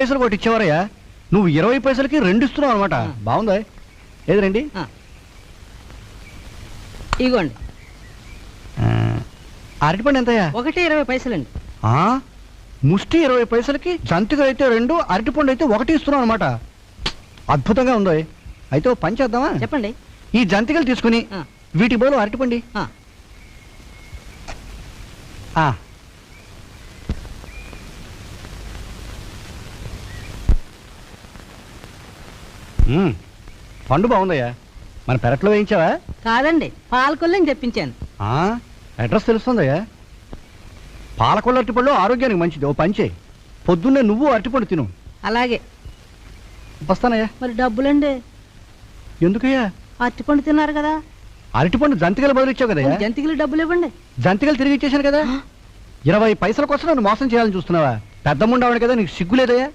పైసలు ఒకటి ఇచ్చేవారయ్యా, నువ్వు 20 పైసలకి 2 ఇస్తున్నావు అనమాట. బాగుందా? ఏది రండి. ఇగోండి. అరటిపండు ఎంతయ్యా? 1.20 పైసలండి. ముష్టి 20 పైసలకి, జంతికలు అయితే 2, అరటిపండు అయితే 1 ఇస్తున్నావు అనమాట. అద్భుతంగా ఉందో. అయితే ఓ పని చేద్దామా? చెప్పండి. ఈ జంతికలు తీసుకుని వీటి బదులు అరటిపండి. పండు బాగుందయ్యా. మన పెరట్లో వేయించావా? కాదండి, పాలకొల్లని తెప్పించాను. అడ్రస్ తెలుస్తుందయ్యా. పాలకొల్ల అరటిపండు ఆరోగ్యానికి మంచిది. ఓ పంచే, పొద్దున్నే నువ్వు అరటిపండు తిను. అలాగే వస్తానయ్యా. మరి డబ్బులండి? ఎందుకయ్యా? అరటిపండు తిన్నారు కదా. అరటిపండు జంతికలు బదులు ఇచ్చావు కదయ్యా. జంతికలు డబ్బులు ఇవ్వండి. జంతికలు తిరిగి ఇచ్చేసాను కదా. 20 పైసల కోసం నన్ను మోసం చేయాలని చూస్తున్నావా? పెద్ద ముండావాడు కదా, నీకు సిగ్గులేదయ్యా?